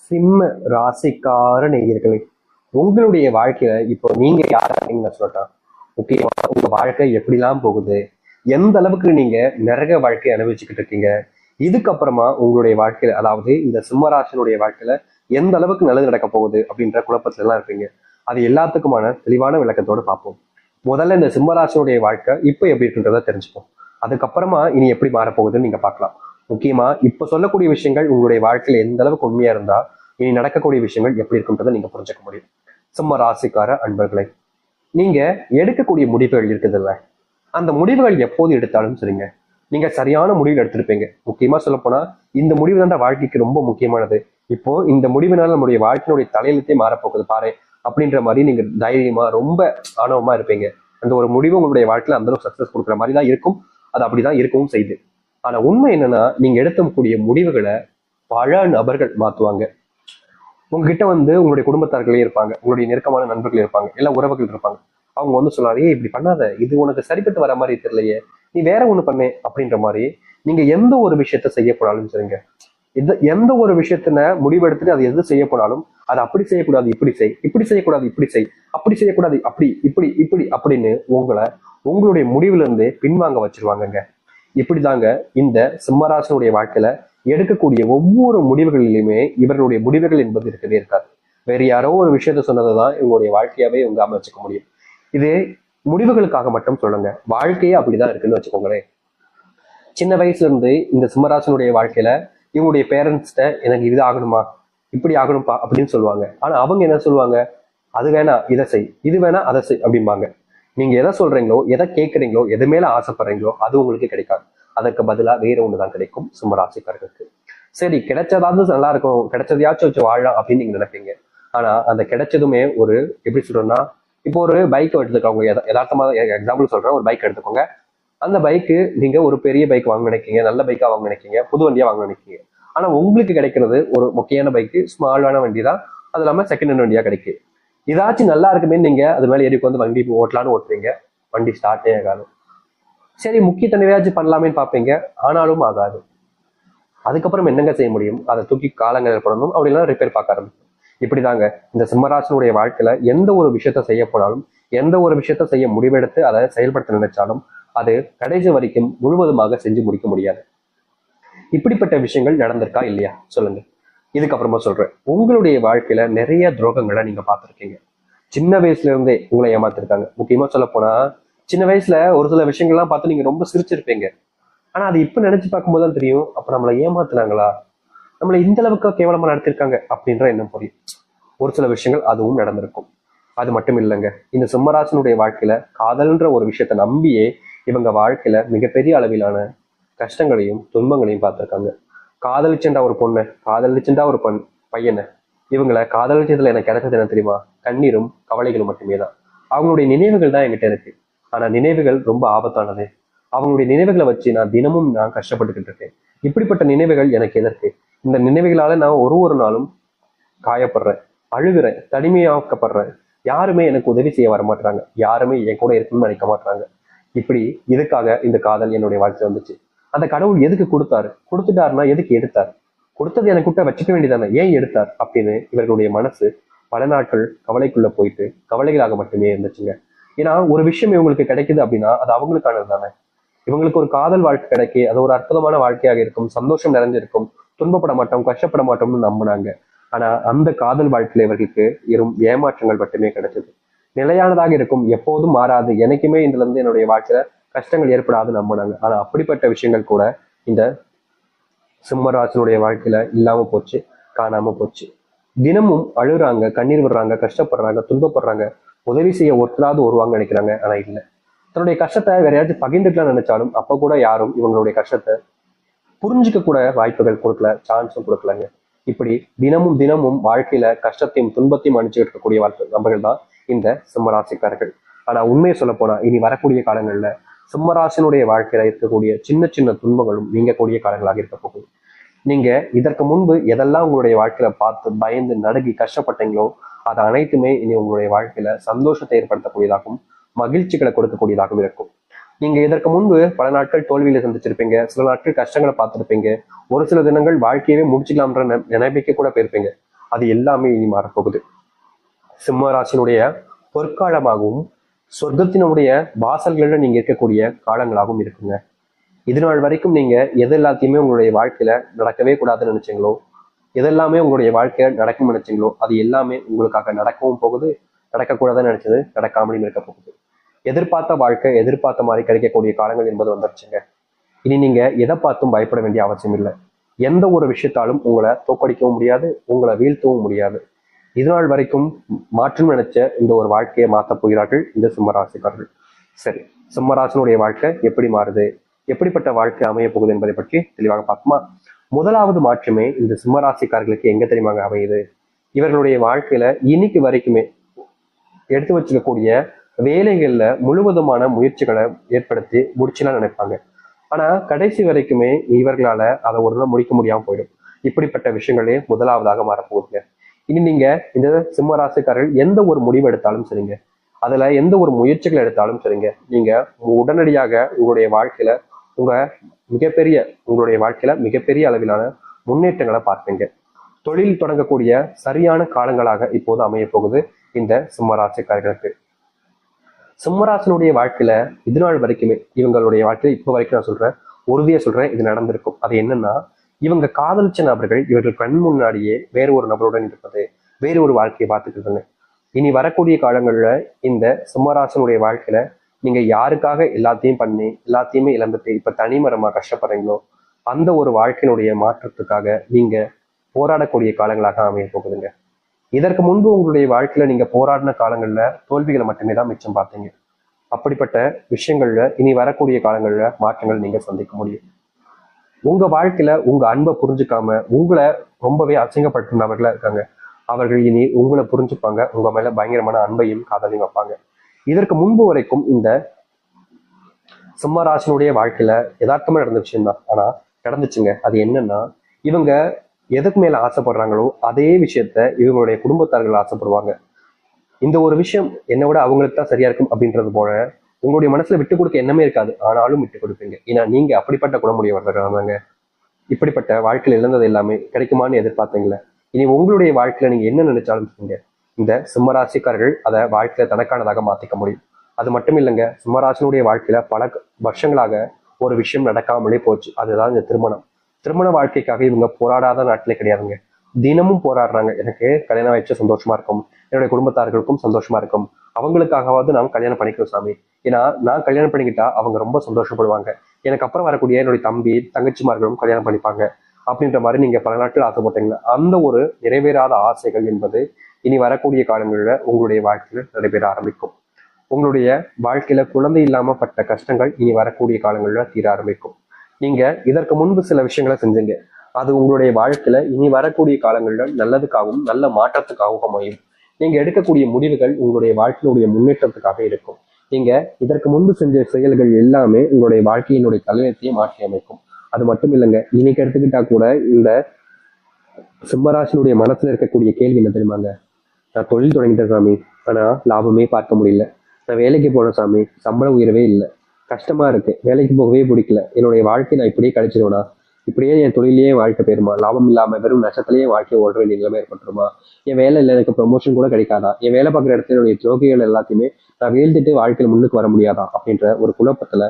சிம்ம ராசிக்கார நேயர்களே, உங்களுடைய வாழ்க்கையில இப்போ நீங்க யாருன்னு நான் சொல்லட்டேன். முக்கியமா உங்க வாழ்க்கை எப்படிலாம் போகுது, எந்த அளவுக்கு நீங்க நரக வாழ்க்கை அனுபவிச்சுக்கிட்டு இருக்கீங்க, இதுக்கப்புறமா உங்களுடைய வாழ்க்கையில, அதாவது இந்த சிம்மராசனுடைய வாழ்க்கையில எந்த அளவுக்கு நல்லது நடக்க போகுது அப்படின்ற குழப்பத்துல எல்லாம் இருப்பீங்க. அது எல்லாத்துக்குமான தெளிவான விளக்கத்தோடு பார்ப்போம். முதல்ல இந்த சிம்மராசனுடைய வாழ்க்கை இப்போ எப்படி இருக்குன்றத தெரிஞ்சுப்போம். அதுக்கப்புறமா இனி எப்படி மாறப்போகுதுன்னு நீங்க பார்க்கலாம். முக்கியமா இப்ப சொல்லக்கூடிய விஷயங்கள் உங்களுடைய வாழ்க்கையில எந்த அளவுக்கு உண்மையா இருந்தா இனி நடக்கக்கூடிய விஷயங்கள் எப்படி இருக்குன்றதை நீங்க புரிஞ்சுக்க முடியும். சிம்ம ராசிக்கார அன்பர்களை, நீங்க எடுக்கக்கூடிய முடிவுகள் இருக்குதுல்ல, அந்த முடிவுகள் எப்போது எடுத்தாலும் சரிங்க, நீங்க சரியான முடிவு எடுத்திருப்பீங்க. முக்கியமா சொல்ல போனா இந்த முடிவு தான் வாழ்க்கைக்கு ரொம்ப முக்கியமானது. இப்போ இந்த முடிவினால நம்முடைய வாழ்க்கையினுடைய தலையெழுத்தே மாறப்போகுது பாரு அப்படின்ற மாதிரி நீங்க தைரியமா ரொம்ப ஆணவமா இருப்பீங்க. அந்த ஒரு முடிவு உங்களுடைய வாழ்க்கையில அந்த அளவுக்கு சக்சஸ் கொடுக்குற மாதிரி தான் இருக்கும். அது அப்படிதான் இருக்கவும் செய்யுது. ஆனா உண்மை என்னன்னா, நீங்க எடுக்கக்கூடிய முடிவுகளை பல நபர்கள் மாத்துவாங்க. உங்ககிட்ட உங்களுடைய குடும்பத்தார்களே இருப்பாங்க, உங்களுடைய நெருக்கமான நண்பர்கள் இருப்பாங்க, எல்லா உறவுகள் இருப்பாங்க. அவங்க சொல்லுவாங்க, ஏய் இப்படி பண்ணாத, இது உனக்கு சரிப்பட்டு வர மாதிரி தெரியலையே, நீ வேற ஒண்ணு பண்ணு அப்படின்ற மாதிரி. நீங்க எந்த ஒரு விஷயத்த செய்ய போனாலும் சரிங்க, எந்த ஒரு விஷயத்தின முடிவெடுத்துட்டு அது எது செய்ய போனாலும், அது அப்படி செய்யக்கூடாது இப்படி செய், இப்படி செய்யக்கூடாது இப்படி செய், அப்படி செய்யக்கூடாது அப்படி இப்படி இப்படி அப்படின்னு உங்களுடைய முடிவுல இருந்து பின்வாங்க வச்சிருவாங்கங்க. இப்படிதாங்க இந்த சிம்மராசனுடைய வாழ்க்கையில எடுக்கக்கூடிய ஒவ்வொரு முடிவுகளிலுமே இவர்களுடைய முடிவுகள் என்பது இருக்கவே இருக்காது. வேற யாரோ ஒரு விஷயத்த சொன்னதுதான் இவங்களுடைய வாழ்க்கையாவே இவங்க அமைச்சுக்க முடியும். இது முடிவுகளுக்காக மட்டும் சொல்லுங்க, வாழ்க்கையே அப்படிதான் இருக்குன்னு வச்சுக்கோங்களேன். சின்ன வயசுல இருந்து இந்த சிம்மராசனுடைய வாழ்க்கையில இவங்களுடைய பேரண்ட்ஸ்ட எனக்கு இது ஆகணுமா, இப்படி ஆகணும்பா அப்படின்னு சொல்லுவாங்க. ஆனா அவங்க என்ன சொல்லுவாங்க, அது வேணா இதை செய், இது வேணா அதை செய் அப்படிம்பாங்க. நீங்க எதை சொல்றீங்களோ, எதை கேட்கறீங்களோ, எது மேல ஆசைப்படுறீங்களோ அது உங்களுக்கு கிடைக்காது. அதற்கு பதிலா வேற ஒண்ணுதான் கிடைக்கும் சிம்மராசிக்காரர்களுக்கு. சரி, கிடைச்சதாவது நல்லா இருக்கும், கிடைச்சதையாச்சும் வச்சு வாழலாம் அப்படின்னு நீங்க நினைப்பீங்க. ஆனா அந்த கிடைச்சதுமே ஒரு எப்படி சொல்றோம்னா, இப்போ ஒரு பைக் எடுத்துக்கோங்க, யதார்த்தமா எக்ஸாம்பிள் சொல்றேன், ஒரு பைக் எடுத்துக்கோங்க. அந்த பைக்கு நீங்க ஒரு பெரிய பைக் வாங்க நினைக்கீங்க, நல்ல பைக்கா வாங்க நினைக்கீங்க, புது வண்டியா வாங்க நினைக்கீங்க. ஆனா உங்களுக்கு கிடைக்கிறது ஒரு முக்கியமான பைக்கு, ஸ்மாலான வண்டி தான். அது இல்லாம செகண்ட் ஹேண்ட் வண்டியா கிடைக்கும். இதாச்சும் நல்லா இருக்குமே நீங்க அது மேல ஏறி வந்து வண்டி ஓட்டலான்னு ஓட்டுறீங்க, வண்டி ஸ்டார்ட்டே ஆகாது. சரி, முக்கிய தடவையாச்சும் பண்ணலாமேன்னு பார்ப்பீங்க, ஆனாலும் ஆகாது. அதுக்கப்புறம் என்னங்க செய்ய முடியும், அதை தூக்கி காலங்கள் போடணும், அப்படிலாம் ரிப்பேர் பார்க்க ஆரம்பிக்கும். இப்படிதாங்க இந்த சிம்மராசனுடைய வாழ்க்கையில எந்த ஒரு விஷயத்த செய்ய போனாலும், எந்த ஒரு விஷயத்த செய்ய முடிவெடுத்து அதை செயல்படுத்த நினைச்சாலும் அது கடைசி வரைக்கும் முழுவதுமாக செஞ்சு முடிக்க முடியாது. இப்படிப்பட்ட விஷயங்கள் நடந்திருக்கா இல்லையா சொல்லுங்க. இதுக்கப்புறமா சொல்றேன், உங்களுடைய வாழ்க்கையில நிறைய துரோகங்களை நீங்க பார்த்துருக்கீங்க. சின்ன வயசுல இருந்தே உங்களை ஏமாத்திருக்காங்க. முக்கியமா சொல்ல போனா சின்ன வயசுல ஒரு சில விஷயங்கள்லாம் பார்த்து நீங்க ரொம்ப சிரிச்சிருப்பீங்க. ஆனா அது இப்ப நினைச்சு பார்க்கும் போதுதான் தெரியும், அப்ப நம்மளை ஏமாத்துனாங்களா, நம்மளை இந்த அளவுக்கு கேவலமா நடத்திருக்காங்க அப்படின்ற எண்ணம் புரியும். ஒரு சில விஷயங்கள் அதுவும் நடந்திருக்கும். அது மட்டும் இல்லைங்க, இந்த சிம்மராசனுடைய வாழ்க்கையில காதல்ன்ற ஒரு விஷயத்த நம்பியே இவங்க வாழ்க்கையில மிகப்பெரிய அளவிலான கஷ்டங்களையும் துன்பங்களையும் பார்த்திருக்காங்க. காதலிச்சுண்டா ஒரு பொண்ணு, காதலிச்சுண்டா ஒரு பையனை, இவங்களை காதலிச்சதுல எனக்கு கிடைச்சது என்ன தெரியுமா, கண்ணீரும் கவலைகளும் மட்டுமே தான். அவங்களுடைய நினைவுகள் தான் என்கிட்ட இருக்கு. ஆனா நினைவுகள் ரொம்ப ஆபத்தானது. அவங்களுடைய நினைவுகளை வச்சு நான் கஷ்டப்பட்டுக்கிட்டு இருக்கேன். இப்படிப்பட்ட நினைவுகள் எனக்கு எதற்கு? இந்த நினைவுகளால நான் ஒரு நாளும் காயப்படுறேன், அழுகிறேன், தனிமையாக்கப்படுறேன். யாருமே எனக்கு உதவி செய்ய வர மாட்டாங்க, யாருமே என் கூட இருக்குன்னு நினைக்க மாட்டாங்க. இப்படி இதுக்காக இந்த காதல் என்னுடைய வாழ்க்கை வந்துச்சு. அந்த கடவுள் எதுக்கு கொடுத்தாரு, கொடுத்துட்டாருன்னா எதுக்கு எடுத்தார், கொடுத்தது எனக்கு கிட்ட வச்சுக்க வேண்டியதானே, ஏன் எடுத்தார் அப்படின்னு இவர்களுடைய மனசு பல நாட்கள் கவலைக்குள்ள போயிட்டு கவலைகளாக மட்டுமே இருந்துச்சுங்க. ஏன்னா ஒரு விஷயம் இவங்களுக்கு கிடைக்குது அப்படின்னா அது அவங்களுக்கானது தானே. இவங்களுக்கு ஒரு காதல் வாழ்க்கை கிடைக்கி அது ஒரு அற்புதமான வாழ்க்கையாக இருக்கும், சந்தோஷம் நிறைஞ்சிருக்கும், துன்பப்பட மாட்டோம், கஷ்டப்பட மாட்டோம்னு நம்பினாங்க. ஆனா அந்த காதல் வாழ்க்கையில இவர்களுக்கு ஏமாற்றங்கள் மட்டுமே கிடைச்சது. நிலையானதாக இருக்கும், எப்போதும் மாறாது, எனக்குமே இதுல இருந்து என்னுடைய வாழ்க்கையில கஷ்டங்கள் ஏற்படாது நம்பினாங்க. ஆனா அப்படிப்பட்ட விஷயங்கள் கூட இந்த சிம்மராசனுடைய வாழ்க்கையில இல்லாம போச்சு, காணாம போச்சு. தினமும் அழுகுறாங்க, கண்ணீர் விடுறாங்க, கஷ்டப்படுறாங்க, துன்பப்படுறாங்க. உதவி செய்ய ஒருத்தராவது வருவாங்க நினைக்கிறாங்க, ஆனா இல்லை. தன்னுடைய கஷ்டத்தை வேற யாராச்சும் பகிர்ந்துக்கலாம் நினைச்சாலும் அப்ப கூட யாரும் இவங்களுடைய கஷ்டத்தை புரிஞ்சுக்க கூட வாய்ப்புகள் கொடுக்கல, சான்ஸும் கொடுக்கலங்க. இப்படி தினமும் தினமும் வாழ்க்கையில கஷ்டத்தையும் துன்பத்தையும் அனுப்பிச்சுட்டு இருக்கக்கூடிய நபர்கள் தான் இந்த சிம்மராசிக்காரர்கள். ஆனா உண்மையை சொல்ல போனா இனி வரக்கூடிய காலங்கள்ல சிம்மராசினுடைய வாழ்க்கையில இருக்கக்கூடிய சின்ன சின்ன துன்பங்களும் நீங்கக்கூடிய காலங்களாக இருக்க போகுது. நீங்க இதற்கு முன்பு எதெல்லாம் உங்களுடைய வாழ்க்கையில பார்த்து பயந்து நடுங்கி கஷ்டப்பட்டீங்களோ அது அனைத்துமே இனி உங்களுடைய வாழ்க்கையில சந்தோஷத்தை ஏற்படுத்தக்கூடியதாகவும் மகிழ்ச்சிகளை கொடுக்கக்கூடியதாகவும் இருக்கும். நீங்க இதற்கு முன்பு பல நாட்கள் தோல்வியில சந்திச்சிருப்பீங்க, சில நாட்கள் கஷ்டங்களை பார்த்துருப்பீங்க, ஒரு சில தினங்கள் வாழ்க்கையவே முடிச்சுக்கலாம்ன்ற நினைப்பிக்க கூட போயிருப்பீங்க. அது எல்லாமே இனி மாறப்போகுது. சிம்ம ராசினுடைய பொற்காலமாகவும் சொர்க்கத்தினுடைய வாசல்கள்ல நீங்க இருக்கக்கூடிய காலங்களாகவும் இருக்குங்க. இது நாள் வரைக்கும் நீங்க எது எல்லாத்தையுமே உங்களுடைய வாழ்க்கையில நடக்கவே கூடாதுன்னு நினைச்சீங்களோ, எதெல்லாமே உங்களுடைய வாழ்க்கையில நடக்கும் நினைச்சீங்களோ, அது எல்லாமே உங்களுக்காக நடக்கவும் போகுது. நடக்கக்கூடாதுன்னு நினைச்சது நடக்காமலும் இருக்க போகுது. எதிர்பார்த்த வாழ்க்கை எதிர்பார்த்த மாதிரி கிடைக்கக்கூடிய காலங்கள் என்பது வந்துருச்சுங்க. இனி நீங்க எதை பார்த்தும் பயப்பட வேண்டிய அவசியம் இல்லை. எந்த ஒரு விஷயத்தாலும் உங்களை தோக்கடிக்கவும் முடியாது, உங்களை வீழ்த்தவும் முடியாது. இது நாள் வரைக்கும் மாற்றம் நினைச்ச இந்த ஒரு வாழ்க்கையை மாற்றப் போகிறார்கள் இந்த சிம்மராசிக்காரர்கள். சரி, சிம்மராசினுடைய வாழ்க்கை எப்படி மாறுது, எப்படிப்பட்ட வாழ்க்கை அமைய போகுது என்பதை பற்றி தெளிவாக பார்ப்போமா? முதலாவது மாற்றமே இந்த சிம்மராசிக்காரர்களுக்கு எங்க தெரியுமாங்க அமையுது? இவர்களுடைய வாழ்க்கையில இன்னைக்கு வரைக்குமே எடுத்து வச்சுக்கக்கூடிய வேலைகள்ல முழுவதுமான முயற்சிகளை ஏற்படுத்தி முடிச்சுலாம் நினைப்பாங்க. ஆனா கடைசி வரைக்குமே இவர்களால அதை ஒரு நாள் முடிக்க முடியாம போயிடும். இப்படிப்பட்ட விஷயங்களே முதலாவதாக மாறப்போகுதுங்க. இனி நீங்க இந்த சிம்ம ராசிக்காரர்கள் எந்த ஒரு முடிவு எடுத்தாலும் சரிங்க, அதுல எந்த ஒரு முயற்சிகள் எடுத்தாலும் சரிங்க, நீங்க உடனடியாக உங்களுடைய வாழ்க்கையில உங்களுடைய வாழ்க்கையில மிகப்பெரிய அளவிலான முன்னேற்றங்களை பார்ப்பீங்க. தொழில் தொடங்கக்கூடிய சரியான காலங்களாக இப்போது அமைய போகுது இந்த சிம்மராசிக்காரர்களுக்கு. சிம்மராசினுடைய வாழ்க்கையில இது நாள் வரைக்குமே இவங்களுடைய வாழ்க்கையில இப்போ வரைக்கும் நான் சொல்றேன், உறுதியா சொல்றேன், இது நடந்திருக்கும். அது என்னன்னா, இவங்க காதலிச்ச நபர்கள் இவர்கள் கண் முன்னாடியே வேறு ஒரு நபருடன் இருப்பது, வேறு ஒரு வாழ்க்கையை பார்த்துக்கிறதுன்னு. இனி வரக்கூடிய காலங்கள்ல இந்த சிம்மராசனுடைய வாழ்க்கையில நீங்க யாருக்காக எல்லாத்தையும் பண்ணி எல்லாத்தையுமே இழந்துட்டு இப்ப தனிமரமா கஷ்டப்படுறீங்களோ, அந்த ஒரு வாழ்க்கையினுடைய மாற்றத்துக்காக நீங்க போராடக்கூடிய காலங்களாக அமைய போகுதுங்க. இதற்கு முன்பு உங்களுடைய வாழ்க்கையில நீங்க போராடின காலங்கள்ல தோல்விகளை மட்டுமே தான் மிச்சம் பார்த்தீங்க. அப்படிப்பட்ட விஷயங்கள்ல இனி வரக்கூடிய காலங்கள்ல மாற்றங்கள் நீங்க சந்திக்க முடியும். உங்க வாழ்க்கையில உங்க அன்பை புரிஞ்சுக்காம உங்களை ரொம்பவே அசிங்கப்படுத்தினவர்களா இருக்காங்க. அவர்கள் இனி உங்களை புரிஞ்சுப்பாங்க, உங்க மேல பயங்கரமான அன்பையும் காதலையும் வைப்பாங்க. இதற்கு முன்பு வரைக்கும் இந்த சிம்மராசினுடைய வாழ்க்கையில யதார்த்தமா நடந்த விஷயம் தான், ஆனா நடந்துச்சுங்க. அது என்னன்னா, இவங்க எதுக்கு மேல ஆசைப்படுறாங்களோ அதே விஷயத்த இவங்களுடைய குடும்பத்தார்கள் ஆசைப்படுவாங்க. இந்த ஒரு விஷயம் என்னை விட அவங்களுக்கு தான் சரியா இருக்கும் அப்படின்றது போல உங்களுடைய மனசுல விட்டு கொடுக்க எண்ணமே இருக்காது, ஆனாலும் விட்டு கொடுப்பீங்க. ஏன்னா நீங்க அப்படிப்பட்ட குணமுடையவர்கள். இப்படிப்பட்ட வாழ்க்கையில் இழந்தது எல்லாமே கிடைக்குமான்னு எதிர்பார்த்தீங்களே, இனி உங்களுடைய வாழ்க்கையில நீங்க என்ன நினைச்சாலும் சொல்லுங்க, இந்த சிம்மராசிக்காரர்கள் அதை வாழ்க்கையில தனக்கானதாக மாத்திக்க முடியும். அது மட்டும் இல்லைங்க, சிம்மராசினுடைய வாழ்க்கையில பல வருஷங்களாக ஒரு விஷயம் நடக்காமலே போச்சு. அதுதான் இந்த திருமணம். திருமண வாழ்க்கைக்காக இவங்க போராடாத நாட்டிலே கிடையாதுங்க. தினமும் போராடுறாங்க. எனக்கு கல்யாணம் ஆயிடுச்சு சந்தோஷமா இருக்கும், என்னுடைய குடும்பத்தார்களுக்கும் சந்தோஷமா இருக்கும், அவங்களுக்காகவாவது நாம் கல்யாணம் பண்ணிக்கிறோம் சாமி. ஏன்னா நான் கல்யாணம் பண்ணிக்கிட்டா அவங்க ரொம்ப சந்தோஷப்படுவாங்க, எனக்கு அப்புறம் வரக்கூடிய என்னுடைய தம்பி தங்கச்சிமார்களும் கல்யாணம் பண்ணிப்பாங்க அப்படின்ற மாதிரி நீங்க பல நாட்கள் ஆசைப்பட்டீங்களா, அந்த ஒரு நிறைவேறாத ஆசைகள் என்பது இனி வரக்கூடிய காலங்களில் உங்களுடைய வாழ்க்கையில நடைபெற ஆரம்பிக்கும். உங்களுடைய வாழ்க்கையில குழந்தை இல்லாம பட்ட கஷ்டங்கள் இனி வரக்கூடிய காலங்களில் தீர ஆரம்பிக்கும். நீங்க இதற்கு முன்பு சில விஷயங்களை செஞ்சீங்க, அது உங்களுடைய வாழ்க்கையில இனி வரக்கூடிய காலங்களில் நல்லதுக்காகவும் நல்ல மாற்றத்துக்காகவும் அமையும். நீங்க எடுக்கக்கூடிய முடிவுகள் உங்களுடைய வாழ்க்கையினுடைய முன்னேற்றத்துக்காக இருக்கும். நீங்க இதற்கு முன்பு செஞ்ச செயல்கள் எல்லாமே உங்களுடைய வாழ்க்கையினுடைய தலையத்தையே மாற்றி அமைக்கும். அது மட்டும் இல்லைங்க, இன்னைக்கு எடுத்துக்கிட்டா கூட இந்த சிம்மராசினுடைய மனசுல இருக்கக்கூடிய கேள்வி என்ன தெரியுமாங்க? நான் தொழில் தொடங்கிட்டேன் சாமி, ஆனா லாபமே பார்க்க முடியல. நான் வேலைக்கு போனேன் சாமி, சம்பள உயர்வே இல்லை, கஷ்டமா இருக்கு, வேலைக்கு போகவே பிடிக்கல, என்னுடைய வாழ்க்கை நான் இப்படியே கழிச்சிருவேனா, இப்படியே என் தொழிலேயே வாழ்க்கை போயிருமா, லாபம் இல்லாம வெறும் நஷ்டத்திலேயே வாழ்க்கையை ஓட வேண்டிய நிலைமை ஏற்பட்டுருமா, என் வேலை இல்லை எனக்கு ப்ரொமோஷன் கூட கிடைக்காதா, என் வேலை பார்க்குற இடத்துல என்னுடைய ஜோகிகள் எல்லாத்தையுமே நான் வீழ்ந்துட்டு வாழ்க்கையில முன்னுக்கு வர முடியாதா அப்படின்ற ஒரு குழப்பத்துல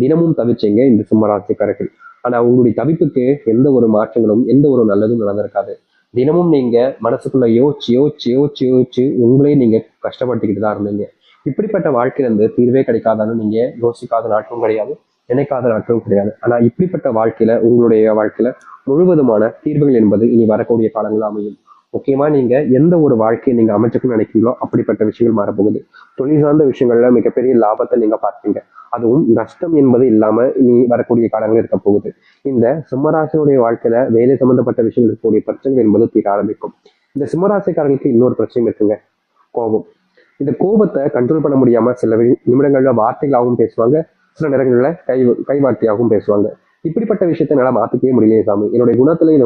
தினமும் தவிச்சீங்க இந்த சிம்மராசிக்காரர்கள். ஆனா உங்களுடைய தவிப்புக்கு எந்த ஒரு மாற்றங்களும் எந்த ஒரு நல்லதும் நடந்திருக்காது. தினமும் நீங்க மனசுக்குள்ள யோசிச்சு யோசிச்சு யோசிச்சு யோசிச்சு உங்களே நீங்க கஷ்டப்படுத்திக்கிட்டு தான் இருந்தீங்க. இப்படிப்பட்ட வாழ்க்கையில இருந்து தீர்வே கிடைக்காதான்னு நீங்க யோசிக்காத நாட்களும் கிடையாது, நினைக்காத நாட்களும் கிடையாது. ஆனா இப்படிப்பட்ட வாழ்க்கையில உங்களுடைய வாழ்க்கையில முழுவதுமான தீர்வுகள் என்பது இனி வரக்கூடிய காலங்கள் அமையும். முக்கியமா நீங்க எந்த ஒரு வாழ்க்கையை நீங்க அமைச்சுக்கணும்னு நினைக்கிறீங்களோ அப்படிப்பட்ட விஷயங்கள் மாறப்போகுது. தொழில் சார்ந்த விஷயங்கள்ல மிகப்பெரிய லாபத்தை நீங்க பார்ப்பீங்க. அதுவும் நஷ்டம் என்பது இல்லாம இனி வரக்கூடிய காலங்கள் இருக்க போகுது. இந்த சிம்மராசினுடைய வாழ்க்கையில வேலை சம்பந்தப்பட்ட விஷயங்கள் இருக்கக்கூடிய பிரச்சனைகள் என்பது தீர ஆரம்பிக்கும். இந்த சிம்மராசிக்காரர்களுக்கு இன்னொரு பிரச்சனையும் இருக்குங்க, கோபம். இந்த கோபத்தை கண்ட்ரோல் பண்ண முடியாம சில நிமிடங்கள்ல வார்த்தைகளாகவும் பேசுவாங்க, சில நேரங்கள்ல கை வார்த்தையாகவும் பேசுவாங்க. இப்படிப்பட்ட விஷயத்த என்னால மாத்திக்கவே முடியலையே சாமி, என்னுடைய குணத்துல இது